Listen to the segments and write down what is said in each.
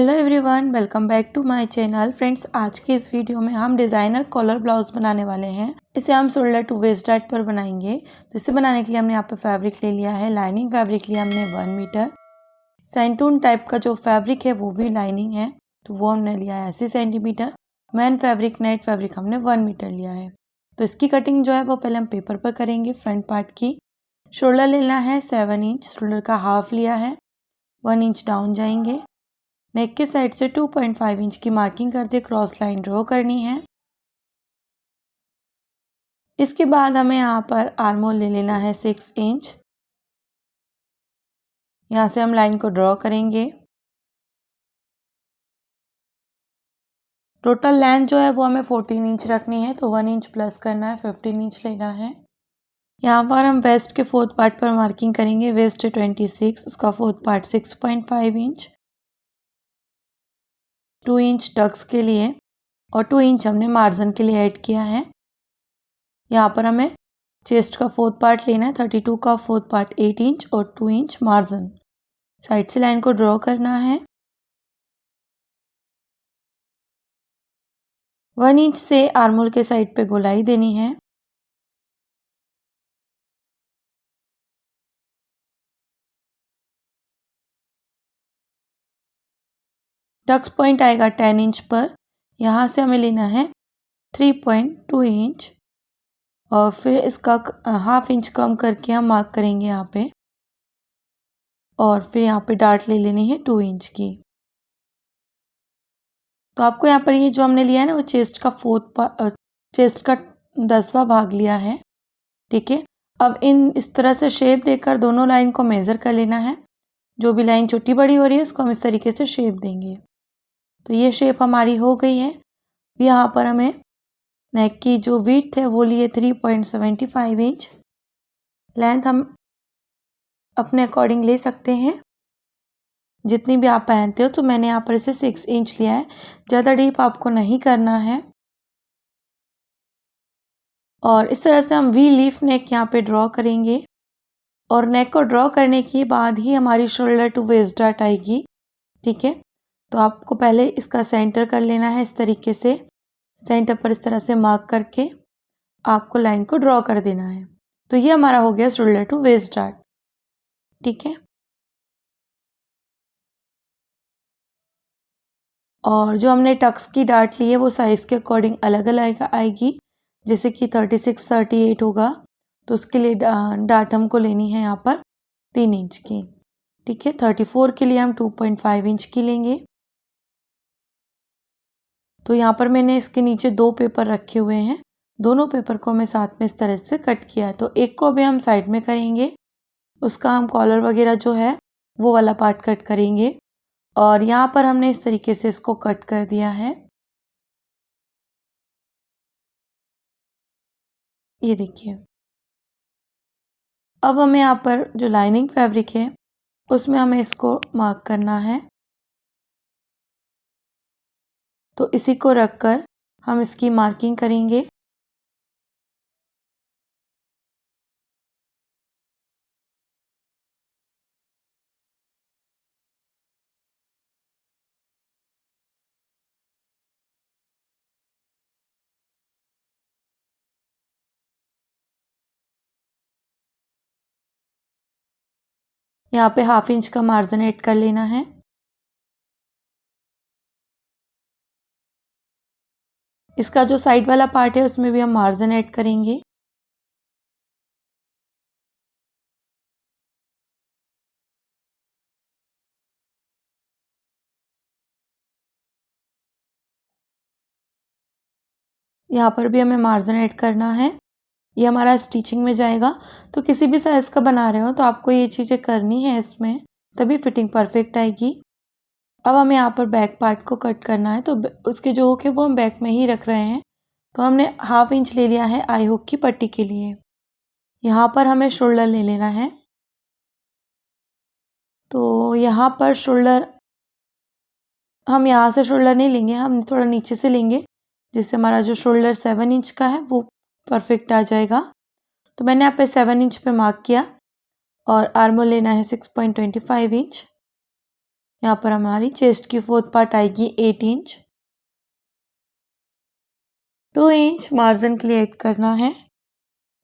Hello everyone, welcome back to my channel. Friends, आज के इस वीडियो में हम डिज़ाइनर कॉलर ब्लाउज बनाने वाले हैं। इसे हम शोल्डर टू वेस्ट डार्ट पर बनाएंगे। तो इसे बनाने के लिए हमने यहाँ पे फैब्रिक ले लिया है। लाइनिंग फैब्रिक लिया हमने 1 मीटर। सेंटून टाइप का जो फैब्रिक है वो भी लाइनिंग है, तो वो हमने लिया है 80 centimetre. Man fabric, net fabric हमने 1 मीटर लिया है। तो इसकी कटिंग जो है वो पहले हम पेपर पर करेंगे। फ्रंट पार्ट की शोल्डर लेना है 7 इंच, शोल्डर का हाफ लिया है। 1 इंच डाउन जाएंगे। नेक के साइड से 2.5 इंच की मार्किंग करके क्रॉस लाइन ड्रॉ करनी है। इसके बाद हमें यहाँ पर आर्म होल ले लेना है 6 इंच। यहाँ से हम लाइन को ड्रॉ करेंगे। टोटल लेंथ जो है वो हमें 14 इंच रखनी है, तो 1 इंच प्लस करना है, 15 इंच लेना है। यहाँ पर हम वेस्ट के 4th पार्ट पर मार्किंग करेंगे। वेस्ट है 26, उसका 4th part 6.5 inch. 2 inch Tux के लिए और 2 इंच हमने मार्जिन के लिए ऐड किया है। यहाँ पर हमें चेस्ट का 4th पार्ट लेना है। 32 का 4th पार्ट 8 इंच और 2 इंच मार्जिन। साइड से लाइन को ड्रॉ करना है। 1 इंच से आर्महोल के साइड पे गोलाई देनी है। टक्स पॉइंट आएगा 10 इंच पर। यहाँ से हमें लेना है 3.2 इंच और फिर इसका हाफ इंच कम करके हम मार्क करेंगे यहाँ पे। और फिर यहाँ पे डार्ट ले लेनी है 2 इंच की। तो आपको यहाँ पर ये जो हमने लिया है ना, वो चेस्ट का 10वां भाग लिया है। ठीक है, अब इस तरह से शेप देकर दोनों लाइन को मेज़र कर लेना है। जो भी लाइन छोटी बड़ी हो रही है उसको हम इस तरीके से शेप देंगे। तो ये शेप हमारी हो गई है। यहाँ पर हमें नेक की जो विड्थ है वो लिए 3.75 इंच। लेंथ हम अपने अकॉर्डिंग ले सकते हैं, जितनी भी आप पहनते हो। तो मैंने यहाँ पर इसे 6 इंच लिया है। ज़्यादा डीप आपको नहीं करना है। और इस तरह से हम वी लीफ नेक यहाँ पे ड्रॉ करेंगे। और नेक को ड्रॉ करने के बाद ही हमारी शोल्डर टू वेस्ट डार्ट आएगी। ठीक है, तो आपको पहले इसका सेंटर कर लेना है। इस तरीके से सेंटर पर इस तरह से मार्क करके आपको लाइन को ड्रॉ कर देना है। तो ये हमारा हो गया शोल्डर टू वेस्ट डार्ट। ठीक है, और जो हमने टक्स की डार्ट ली है वो साइज़ के अकॉर्डिंग अलग अलग आएगी। जैसे कि 36, 38 होगा, तो उसके लिए डार्ट हमको लेनी है यहाँ पर 3 इंच की। ठीक है, 34 के लिए हम 2.5 इंच की लेंगे। तो यहाँ पर मैंने इसके नीचे 2 पेपर रखे हुए हैं। दोनों पेपर को मैं साथ में इस तरह से कट किया है। तो एक को अभी हम साइड में करेंगे, उसका हम कॉलर वगैरह जो है वो वाला पार्ट कट करेंगे। और यहाँ पर हमने इस तरीके से इसको कट कर दिया है। ये देखिए। अब हमें यहाँ पर जो लाइनिंग फैब्रिक है उसमें हमें इसको मार्क करना है। तो इसी को रखकर हम इसकी मार्किंग करेंगे। यहाँ पे ½ इंच का मार्जिन ऐड कर लेना है। इसका जो साइड वाला पार्ट है उसमें भी हम मार्जिन ऐड करेंगे। यहाँ पर भी हमें मार्जिन ऐड करना है। ये हमारा स्टिचिंग में जाएगा। तो किसी भी साइज़ का बना रहे हो तो आपको ये चीज़ें करनी है इसमें, तभी फिटिंग परफेक्ट आएगी। अब हमें यहाँ पर बैक पार्ट को कट करना है। तो उसके जो हुक है वो हम बैक में ही रख रहे हैं। तो हमने ½ इंच ले लिया है आई हुक की पट्टी के लिए। यहाँ पर हमें शोल्डर ले लेना है। तो यहाँ पर शोल्डर हम यहाँ से शोल्डर नहीं लेंगे, हम थोड़ा नीचे से लेंगे, जिससे हमारा जो शोल्डर 7 इंच का है वो परफेक्ट आ जाएगा। तो मैंने यहाँ पे 7 इंच पे मार्क किया और आर्म होल लेना है 6.25 इंच। यहाँ पर हमारी चेस्ट की फोर्थ पार्ट आएगी 8 इंच। 2 इंच मार्जिन के लिए ऐड करना है।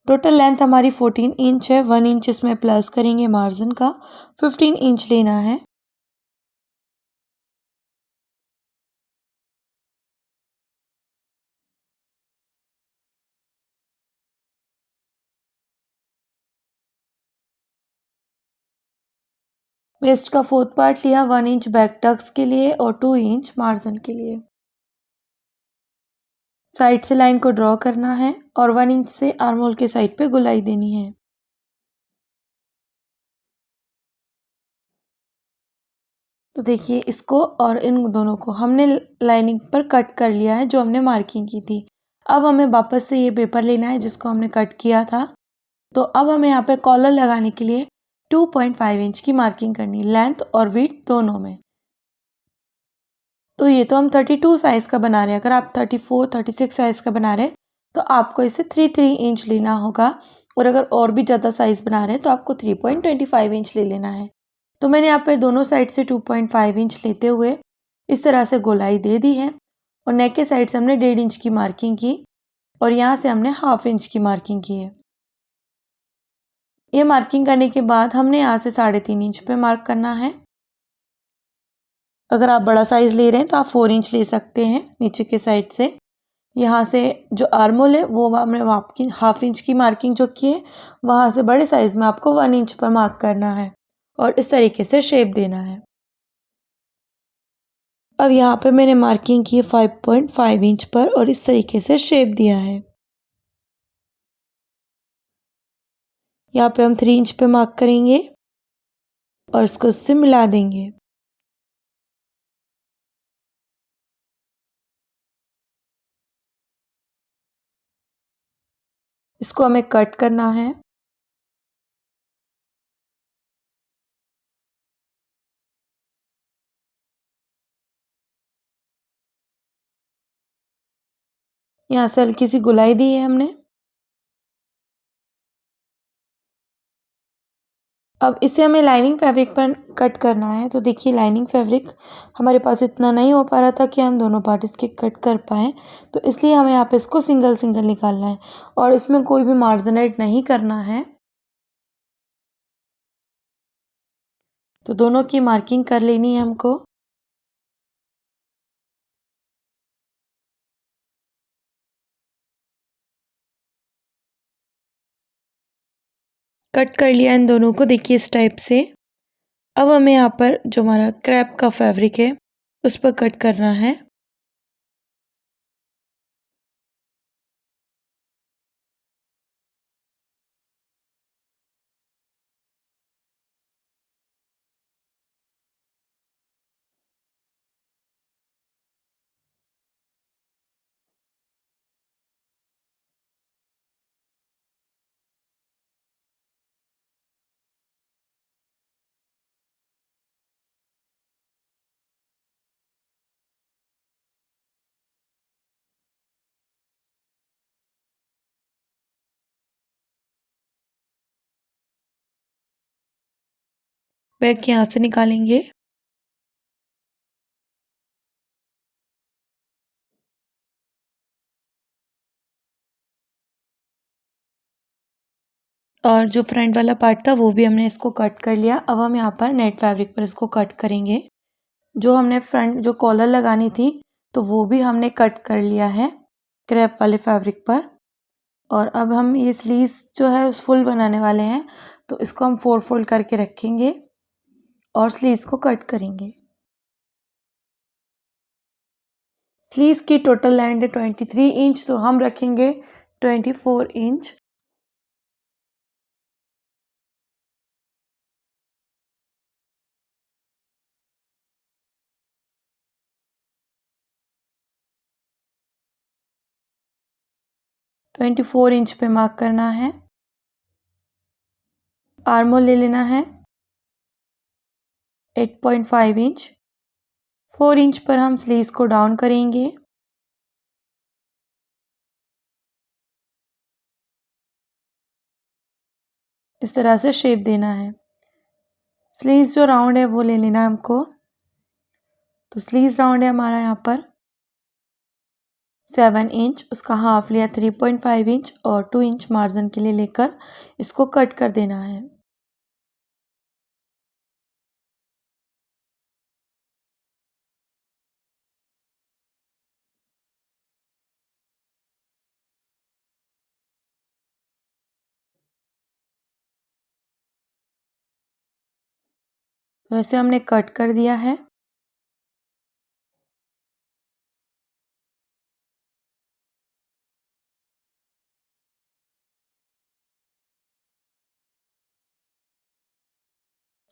टोटल लेंथ हमारी 14 इंच है। 1 इंच इसमें प्लस करेंगे मार्जिन का, 15 इंच लेना है। वेस्ट का फोर्थ पार्ट लिया 1 इंच बैक टक्स के लिए और 2 इंच मार्जिन के लिए। साइड से लाइन को ड्रॉ करना है और 1 इंच से आर्म होल के साइड पे गोलाई देनी है। तो देखिए इसको और इन दोनों को हमने लाइनिंग पर कट कर लिया है जो हमने मार्किंग की थी। अब हमें वापस से ये पेपर लेना है जिसको हमने कट किया था। तो अब हमें यहाँ पे कॉलर लगाने के लिए 2.5 इंच की मार्किंग करनी, लेंथ और विड्थ दोनों में। तो ये तो हम 32 साइज का बना रहे हैं। अगर आप 34, 36 साइज का बना रहे हैं तो आपको इसे 3 इंच लेना होगा, और अगर और भी ज़्यादा साइज बना रहे हैं तो आपको 3.25 इंच ले लेना है। तो मैंने यहाँ पर दोनों साइड से 2.5 इंच लेते हुए इस तरह से गोलाई दे दी है, और नेक के साइड से हमने 1.5 इंच की मार्किंग की और यहाँ से हमने 1/2 इंच की मार्किंग की है। ये मार्किंग करने के बाद हमने यहाँ से 3.5 इंच पे मार्क करना है। अगर आप बड़ा साइज ले रहे हैं तो आप 4 इंच ले सकते हैं नीचे के साइड से। यहाँ से जो आर्म होल है वो हमने आपकी 1/2 इंच की मार्किंग जो की है, वहाँ से बड़े साइज में आपको 1 इंच पर मार्क करना है और इस तरीके से शेप देना है। अब यहाँ पे मैंने मार्किंग की है 5.5 इंच पर और इस तरीके से शेप दिया है। यहाँ पे हम 3 इंच पे मार्क करेंगे और इसको इससे मिला देंगे। इसको हमें कट करना है। यहाँ से हल्की सी गुलाई दी है हमने। अब इसे हमें लाइनिंग फैब्रिक पर कट करना है। तो देखिए लाइनिंग फैब्रिक हमारे पास इतना नहीं हो पा रहा था कि हम दोनों पार्ट इसके कट कर पाएँ, तो इसलिए हमें यहाँ पे इसको सिंगल सिंगल निकालना है और इसमें कोई भी मार्जिन ऐड नहीं करना है। तो दोनों की मार्किंग कर लेनी है हमको। कट कर लिया इन दोनों को, देखिए इस टाइप से। अब हमें यहाँ पर जो हमारा क्रैप का फैब्रिक है उस पर कट करना है। बैक यहाँ से निकालेंगे। और जो फ्रंट वाला पार्ट था वो भी हमने इसको कट कर लिया। अब हम यहाँ पर नेट फैब्रिक पर इसको कट करेंगे। जो हमने फ्रंट जो कॉलर लगानी थी तो वो भी हमने कट कर लिया है क्रैप वाले फैब्रिक पर। और अब हम ये स्लीव्स जो है फुल बनाने वाले हैं, तो इसको हम 4 फोल्ड करके रखेंगे और स्लीव्स को कट करेंगे। स्लीव्स की टोटल लेंथ है 23 इंच, तो हम रखेंगे 24 इंच। ट्वेंटी फोर इंच पे मार्क करना है। आर्म होल ले लेना है 8.5 इंच। 4 इंच पर हम स्लीव्स को डाउन करेंगे। इस तरह से शेप देना है। स्लीव्स जो राउंड है वो ले लेना है हमको। तो स्लीव्स राउंड है हमारा यहाँ पर 7 इंच, उसका हाफ लिया 3.5 इंच और 2 इंच मार्जिन के लिए लेकर इसको कट कर देना है। तो ऐसे हमने कट कर दिया है।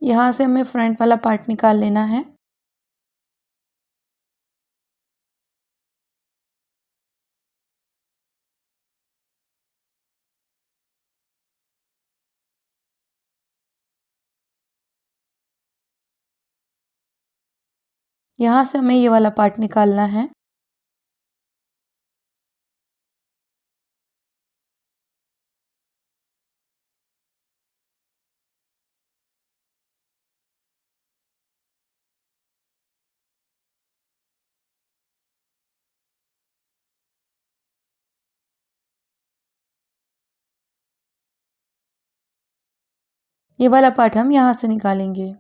यहाँ से हमें फ्रंट वाला पार्ट निकाल लेना है। यहाँ से हमें ये वाला पार्ट निकालना है। ये वाला पार्ट हम यहाँ से निकालेंगे।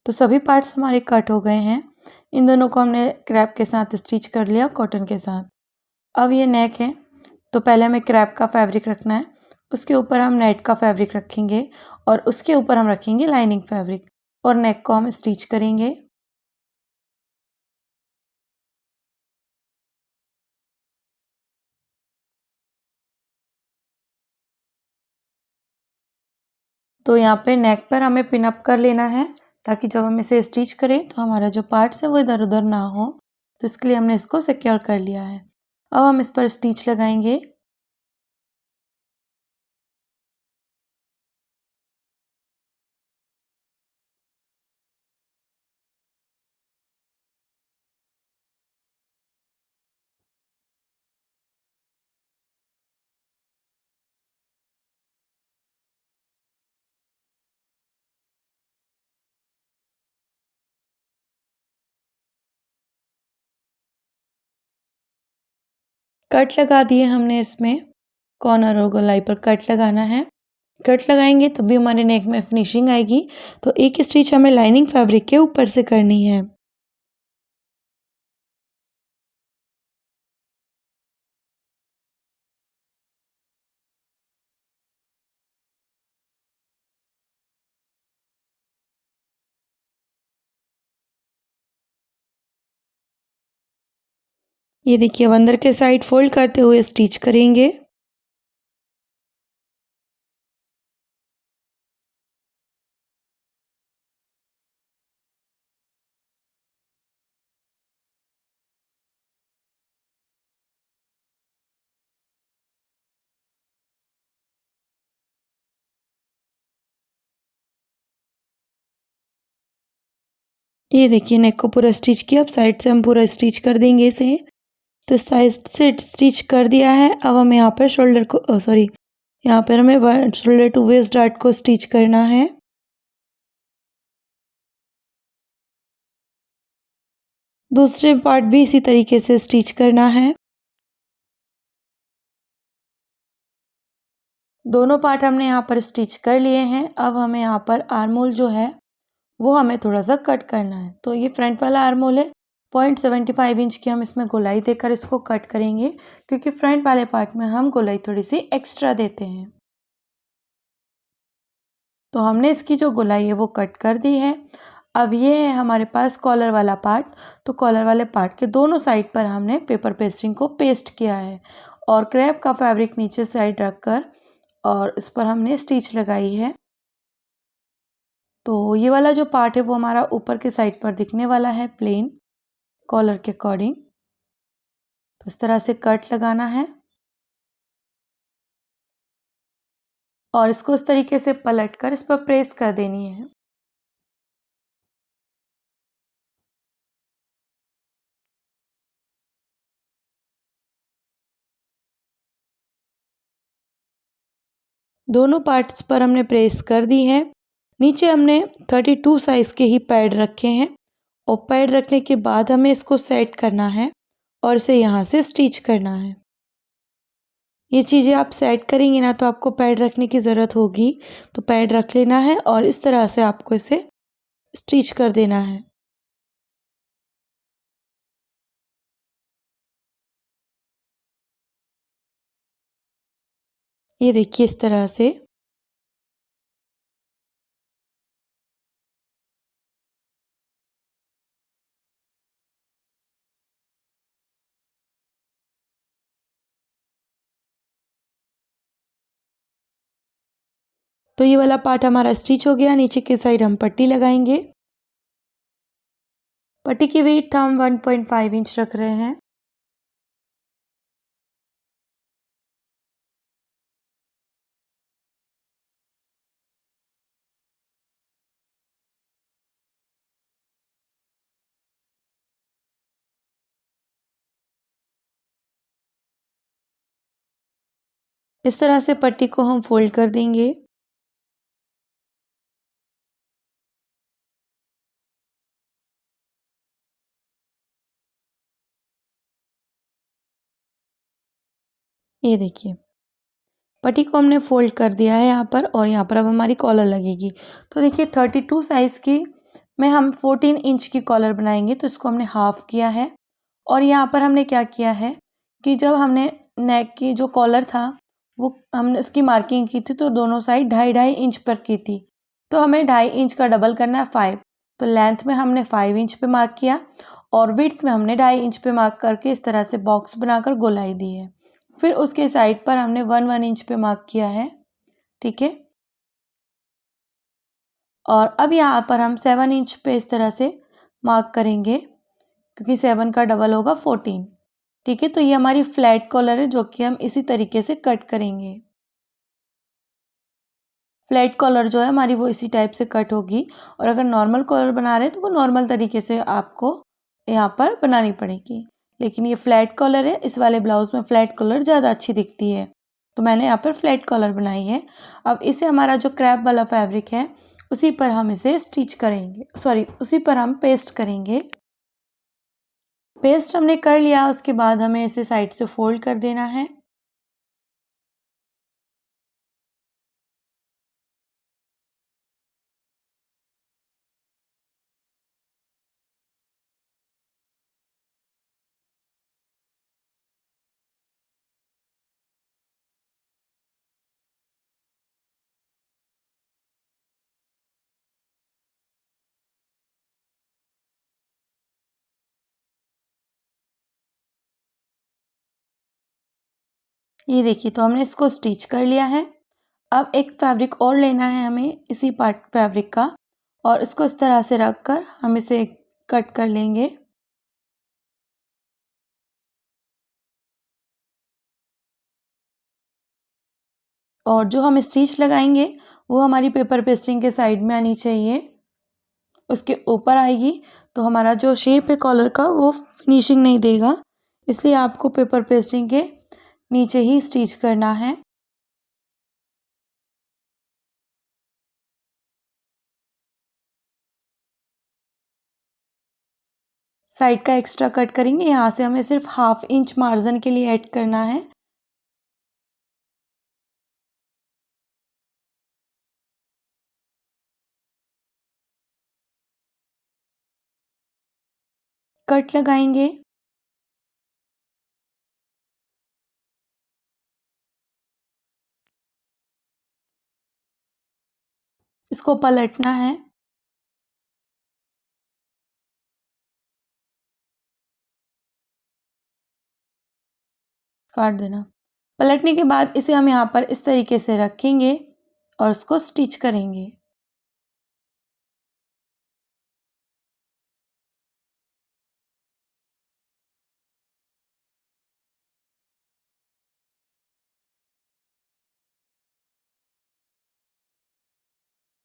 तो सभी पार्ट्स हमारे कट हो गए हैं। इन दोनों को हमने क्रैप के साथ स्टिच कर लिया कॉटन के साथ। अब ये नेक है, तो पहले हमें क्रैप का फैब्रिक रखना है, उसके ऊपर हम नेट का फैब्रिक रखेंगे और उसके ऊपर हम रखेंगे लाइनिंग फैब्रिक और नेक को हम स्टिच करेंगे। तो यहाँ पे नेक पर हमें पिन अप कर लेना है ताकि जब हम इसे स्टिच करें तो हमारा जो पार्ट्स है वो इधर उधर ना हो। तो इसके लिए हमने इसको सिक्योर कर लिया है। अब हम इस पर स्टिच लगाएंगे। कट लगा दिए हमने, इसमें कॉर्नर और गोलाई पर कट लगाना है। कट लगाएंगे तभी हमारे नेक में फिनिशिंग आएगी। तो एक स्टिच हमें लाइनिंग फैब्रिक के ऊपर से करनी है। ये देखिए, अब अंदर के साइड फोल्ड करते हुए स्टिच करेंगे। ये देखिए, नेक को पूरा स्टिच किया। अब साइड से हम पूरा स्टिच कर देंगे इसे। तो साइड से स्टिच कर दिया है। अब हम यहाँ पर शोल्डर को सॉरी यहाँ पर हमें शोल्डर टू वेस्ट डार्ट को स्टिच करना है। दूसरे पार्ट भी इसी तरीके से स्टिच करना है। दोनों पार्ट हमने यहाँ पर स्टिच कर लिए हैं। अब हमें यहाँ पर आर्मोल जो है वो हमें थोड़ा सा कट करना है। तो ये फ्रंट वाला आर्मोल है, 0.75 इंच की हम इसमें गोलाई देकर इसको कट करेंगे, क्योंकि फ्रंट वाले पार्ट में हम गोलाई थोड़ी सी एक्स्ट्रा देते हैं। तो हमने इसकी जो गोलाई है वो कट कर दी है। अब ये है हमारे पास कॉलर वाला पार्ट। तो कॉलर वाले पार्ट के दोनों साइड पर हमने पेपर पेस्टिंग को पेस्ट किया है और क्रैप का फैब्रिक नीचे साइड रखकर और इस पर हमने स्टिच लगाई है। तो ये वाला जो पार्ट है वो हमारा ऊपर के साइड पर दिखने वाला है प्लेन कॉलर के अकॉर्डिंग। तो इस तरह से कट लगाना है और इसको इस तरीके से पलट कर इस पर प्रेस कर देनी है। दोनों पार्ट्स पर हमने प्रेस कर दी है। नीचे हमने 32 साइज़ के ही पैड रखे हैं और पैड रखने के बाद हमें इसको सेट करना है और इसे यहाँ से स्टिच करना है। ये चीज़ें आप सेट करेंगे ना तो आपको पैड रखने की ज़रूरत होगी, तो पैड रख लेना है और इस तरह से आपको इसे स्टिच कर देना है। ये देखिए इस तरह से। तो ये वाला पार्ट हमारा स्टिच हो गया। नीचे की साइड हम पट्टी लगाएंगे। पट्टी की वेट हम 1.5 इंच रख रहे हैं। इस तरह से पट्टी को हम फोल्ड कर देंगे। ये देखिए पट्टी को हमने फोल्ड कर दिया है यहाँ पर और यहाँ पर अब हमारी कॉलर लगेगी। तो देखिए 32 साइज़ की में हम 14 इंच की कॉलर बनाएंगे, तो इसको हमने हाफ किया है। और यहाँ पर हमने क्या किया है कि जब हमने नेक की जो कॉलर था वो हमने उसकी मार्किंग की थी, तो दोनों साइड 2.5-2.5 इंच पर की थी। तो हमें 2.5 इंच का डबल करना है 5। तो लेंथ में हमने 5 इंच पे मार्क किया और विड्थ में हमने 2.5 इंच पे मार्क करके इस तरह से बॉक्स बनाकर गोलाई दी है। फिर उसके साइड पर हमने 1 इंच पे मार्क किया है। ठीक है। और अब यहाँ पर हम 7 इंच पे इस तरह से मार्क करेंगे, क्योंकि 7 का डबल होगा 14। ठीक है। तो ये हमारी फ्लैट कॉलर है जो कि हम इसी तरीके से कट करेंगे। फ्लैट कॉलर जो है हमारी वो इसी टाइप से कट होगी। और अगर नॉर्मल कॉलर बना रहे हैं तो वो नॉर्मल तरीके से आपको यहाँ पर बनानी पड़ेगी। लेकिन ये फ्लैट कॉलर है, इस वाले ब्लाउज में फ्लैट कॉलर ज़्यादा अच्छी दिखती है, तो मैंने यहाँ पर फ्लैट कॉलर बनाई है। अब इसे हमारा जो क्रैप वाला फैब्रिक है उसी पर हम इसे स्टिच करेंगे, सॉरी उसी पर हम पेस्ट करेंगे। पेस्ट हमने कर लिया, उसके बाद हमें इसे साइड से फोल्ड कर देना है। ये देखिए तो हमने इसको स्टिच कर लिया है। अब एक फैब्रिक और लेना है हमें इसी पार्ट फैब्रिक का, और इसको इस तरह से रख कर हम इसे कट कर लेंगे। और जो हम स्टिच लगाएंगे वो हमारी पेपर पेस्टिंग के साइड में आनी चाहिए, उसके ऊपर आएगी तो हमारा जो शेप है कॉलर का वो फिनिशिंग नहीं देगा, इसलिए आपको पेपर पेस्टिंग के नीचे ही स्टिच करना है। साइड का एक्स्ट्रा कट करेंगे, यहाँ से हमें सिर्फ 1/2 इंच मार्जिन के लिए ऐड करना है। कट लगाएंगे। इसको पलटना है। काट देना। पलटने के बाद इसे हम यहाँ पर इस तरीके से रखेंगे और उसको स्टिच करेंगे।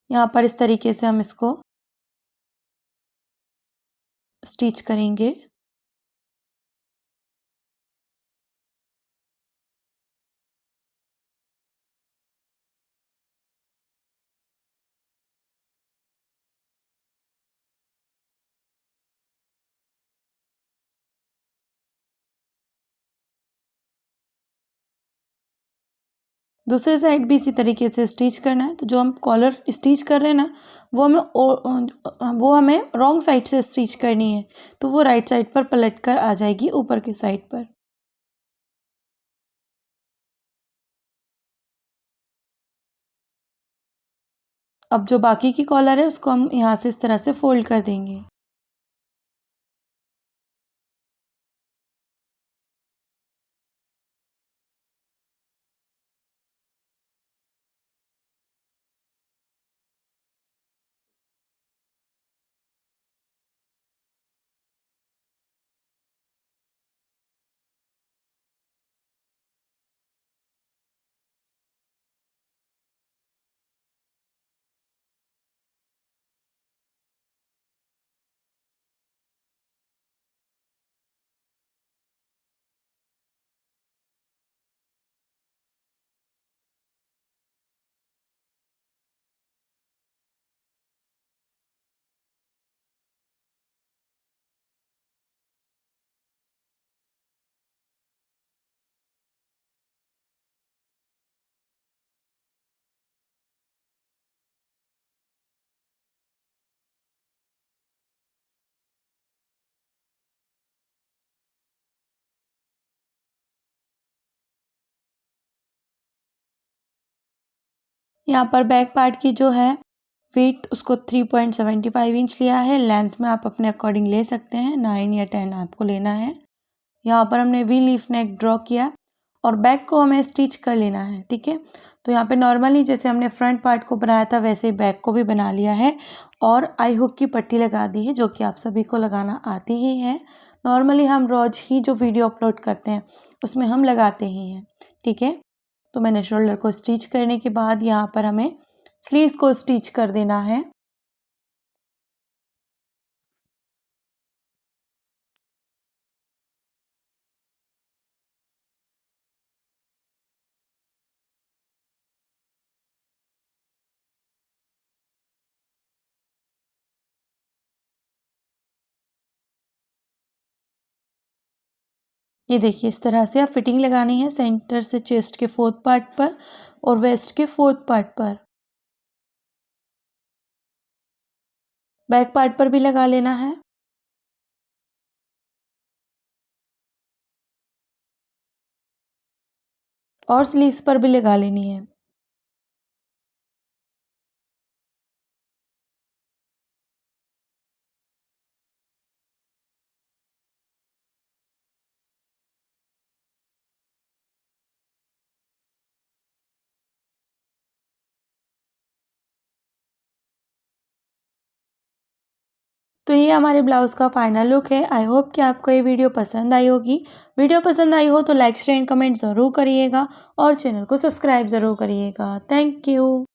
यहाँ पर इस तरीके से हम इसको स्टिच करेंगे। दूसरे साइड भी इसी तरीके से स्टिच करना है। तो जो हम कॉलर स्टिच कर रहे हैं ना, वो हमें रॉन्ग साइड से स्टिच करनी है, तो वो राइट साइड पर पलट कर आ जाएगी ऊपर के साइड पर। अब जो बाकी की कॉलर है उसको हम यहाँ से इस तरह से फोल्ड कर देंगे। यहाँ पर बैक पार्ट की जो है वेट उसको 3.75 इंच लिया है। लेंथ में आप अपने अकॉर्डिंग ले सकते हैं, 9 या 10 आपको लेना है। यहाँ पर हमने वी लीफ नेक ड्रॉ किया और बैक को हमें स्टिच कर लेना है, ठीक है। तो यहाँ पे नॉर्मली जैसे हमने फ्रंट पार्ट को बनाया था वैसे ही बैक को भी बना लिया है और आई हुक की पट्टी लगा दी है, जो कि आप सभी को लगाना आती ही है। नॉर्मली हम रोज ही जो वीडियो अपलोड करते हैं उसमें हम लगाते ही हैं, ठीक है। तो मैंने शोल्डर को स्टिच करने के बाद यहाँ पर हमें स्लीव्स को स्टिच कर देना है। ये देखिए इस तरह से आप फिटिंग लगानी है सेंटर से चेस्ट के 4th पार्ट पर और वेस्ट के 4th पार्ट पर। बैक पार्ट पर भी लगा लेना है और स्लीव्स पर भी लगा लेनी है। तो ये हमारे ब्लाउज़ का फाइनल लुक है। आई होप कि आपको ये वीडियो पसंद आई होगी। वीडियो पसंद आई हो तो लाइक शेयर एंड कमेंट ज़रूर करिएगा और चैनल को सब्सक्राइब ज़रूर करिएगा। Thank you.